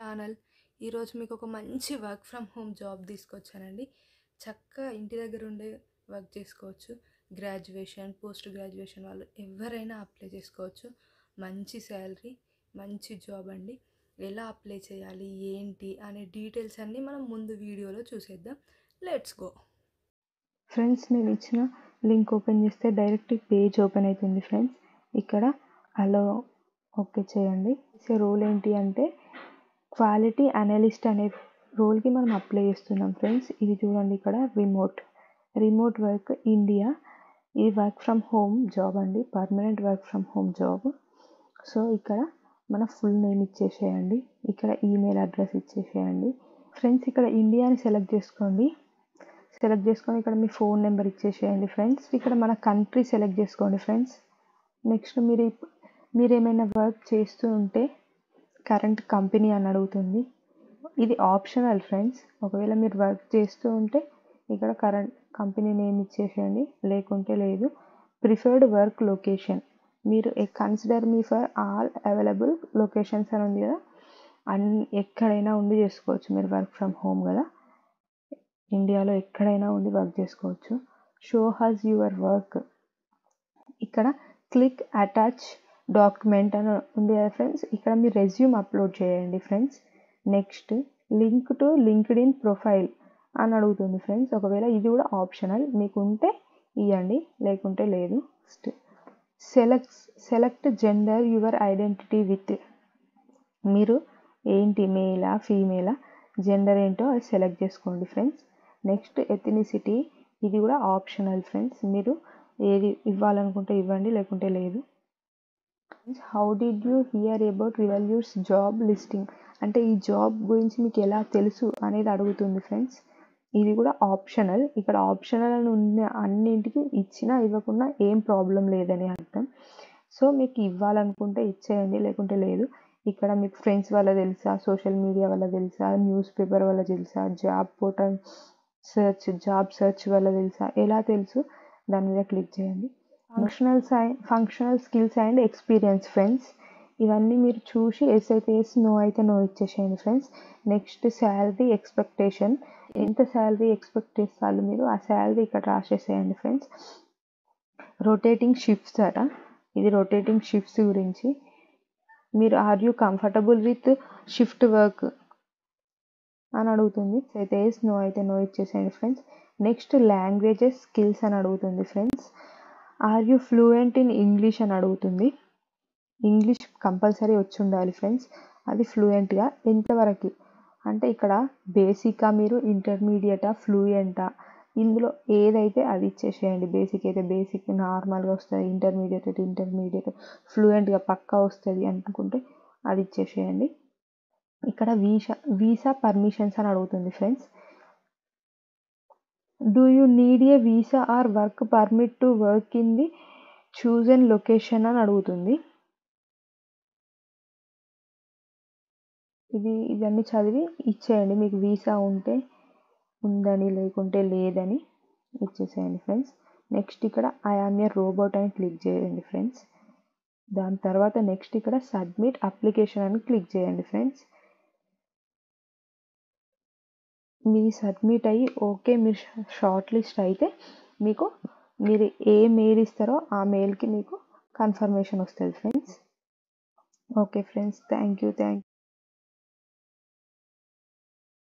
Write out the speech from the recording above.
Channel. ఈరోజు మీకు ఒక మంచి వర్క్ ఫ్రమ్ హోమ్ జాబ్ తీసుకొచ్చానండి. చక్కగా ఇంటి దగ్గర ఉండే వర్క్ చేసుకోవచ్చు. గ్రాడ్యుయేషన్, పోస్ట్ గ్రాడ్యుయేషన్ వాళ్ళు ఎవరైనా అప్లై చేసుకోవచ్చు. మంచి శాలరీ, మంచి జాబ్ అండి. ఎలా అప్లై చేయాలి, ఏంటి అనే డీటెయిల్స్ అన్నీ మనం ముందు వీడియోలో చూసేద్దాం. Let's go. ఫ్రెండ్స్, నేను ఇచ్చిన లింక్ ఓపెన్ చేస్తే డైరెక్ట్ పేజ్ ఓపెన్ అవుతుంది ఫ్రెండ్స్. ఇక్కడ అలో ఓకే చేయండి. రోల్ ఏంటి అంటే క్వాలిటీ అనలిస్ట్ అనే రోల్కి మనం అప్లై చేస్తున్నాం ఫ్రెండ్స్. ఇది చూడండి, ఇక్కడ రిమోట్ వర్క్ ఇండియా. ఇది వర్క్ ఫ్రమ్ హోమ్ జాబ్ అండి, permanent work from home job. So ఇక్కడ మన ఫుల్ నేమ్ ఇచ్చేసేయండి, ఇక్కడ ఈమెయిల్ అడ్రస్ ఇచ్చేసేయండి ఫ్రెండ్స్. ఇక్కడ ఇండియాని సెలెక్ట్ చేసుకొని ఇక్కడ మీ ఫోన్ నెంబర్ ఇచ్చేసేయండి ఫ్రెండ్స్. ఇక్కడ మన కంట్రీ సెలెక్ట్ చేసుకోండి ఫ్రెండ్స్. నెక్స్ట్ మీరు ఏమైనా వర్క్ చేస్తూ ఉంటే కరెంట్ కంపెనీ అని అడుగుతుంది. ఇది ఆప్షనల్ ఫ్రెండ్స్. ఒకవేళ మీరు వర్క్ చేస్తూ ఉంటే ఇక్కడ కరెంట్ కంపెనీ నేమ్ ఇచ్చేసేయండి, లేకుంటే లేదు. ప్రిఫర్డ్ వర్క్ లొకేషన్, మీరు consider me for all available locations అని ఉంది కదా, ఎక్కడైనా ఉండి చేసుకోవచ్చు మీరు వర్క్ ఫ్రమ్ హోమ్ కదా, ఇండియాలో ఎక్కడైనా ఉండి వర్క్ చేసుకోవచ్చు. షో హస్ యువర్ వర్క్, ఇక్కడ క్లిక్ అటాచ్ డాక్యుమెంట్ అని ఉంది కదా ఫ్రెండ్స్, ఇక్కడ మీ రెజ్యూమ్ అప్లోడ్ చేయండి friends. Next link to linked in profile అని అడుగుతుంది ఫ్రెండ్స్. ఒకవేళ ఇది కూడా ఆప్షనల్, మీకు ఉంటే ఇవ్వండి, లేకుంటే లేదు. Select gender your identity with, మీరు ఏంటి, మేలా ఫీమేలా, జెండర్ ఏంటో అది సెలెక్ట్ చేసుకోండి ఫ్రెండ్స్. నెక్స్ట్ ఎథనిసిటీ, ఇది కూడా ఆప్షనల్ ఫ్రెండ్స్. మీరు ఏది ఇవ్వాలనుకుంటే ఇవ్వండి, లేకుంటే లేదు. How did you hear about revalues job listing, అంటే ఈ జాబ్ గురించి మీకు ఎలా తెలుసు అనేది అడుగుతుంది ఫ్రెండ్స్. ఇది కూడా ఆప్షనల్. ఇక్కడ ఆప్షనల్ అని ఉన్న అన్నింటికి ఇచ్చినా ఇవ్వకుండా ఏం ప్రాబ్లం లేదని అర్థం. సో మీకు ఇవ్వాలనుకుంటే ఇచ్చేయండి, లేకుంటే లేదు. ఇక్కడ మీకు ఫ్రెండ్స్ వల్ల తెలుసా, సోషల్ మీడియా వల్ల తెలుసా, న్యూస్ పేపర్ వల్ల తెలుసా, జాబ్ పోర్టల్ జాబ్ సెర్చ్ వల్ల తెలుసా, ఎలా తెలుసు దాని మీద క్లిక్ చేయండి. Functional skills and experience friends, ఇవన్నీ మీరు చూసి ఎస్ అయితే ఎస్, నో అయితే నో ఇచ్చేసేయండి ఫ్రెండ్స్. నెక్స్ట్ శాలరీ ఎక్స్పెక్టేషన్, ఎంత శాలరీ ఎక్స్పెక్ట్ చేస్తారు మీరు, ఆ శాలరీ ఇక్కడ రాసేసేయండి ఫ్రెండ్స్. రొటేటింగ్ షిఫ్ట్స్ అట, ఇది రొటేటింగ్ షిఫ్ట్స్ గురించి. మీరు are you comfortable with shift work అని అడుగుతుంది. అయితే ఎస్, నో అయితే నో ఇచ్చేసేయండి ఫ్రెండ్స్. నెక్స్ట్ లాంగ్వేజెస్ స్కిల్స్ అని అడుగుతుంది friends. Are you fluent in English అని అడుగుతుంది. ఇంగ్లీష్ కంపల్సరీ వచ్చి ఉండాలి ఫ్రెండ్స్. అది ఫ్లూయెంట్గా ఎంతవరకు అంటే ఇక్కడ బేసికా, మీరు ఇంటర్మీడియటా, ఫ్లూయెంటా, ఇందులో ఏదైతే అది ఇచ్చేసేయండి. బేసిక్ అయితే బేసిక్, నార్మల్గా వస్తుంది. ఇంటర్మీడియట్ అయితే ఇంటర్మీడియట్, ఫ్లూయెంట్గా పక్కా వస్తుంది అనుకుంటే అది ఇచ్చేసేయండి. ఇక్కడ వీసా పర్మిషన్స్ అని అడుగుతుంది friends. Do you need a visa or work permit to work in the chosen location అని అడుగుతుంది. ఇవన్నీ చదివి ఇచ్చేయండి. మీకు వీసా ఉంటే ఉందని, లేకుంటే లేదని ఇచ్చేసేయండి ఫ్రెండ్స్. నెక్స్ట్ ఇక్కడ ఐ ఆమ్ ఏ రోబోట్ అని క్లిక్ చేయండి ఫ్రెండ్స్. దాని తర్వాత నెక్స్ట్ ఇక్కడ సబ్మిట్ అప్లికేషన్ అని క్లిక్ చేయండి ఫ్రెండ్స్. మీ సబ్మిట్ అయ్యి ఓకే, మీరు షార్ట్ లిస్ట్ అయితే మీరు ఏ మెయిల్ ఇస్తారో ఆ మెయిల్కి మీకు కన్ఫర్మేషన్ వస్తుంది friends. Okay friends, thank you.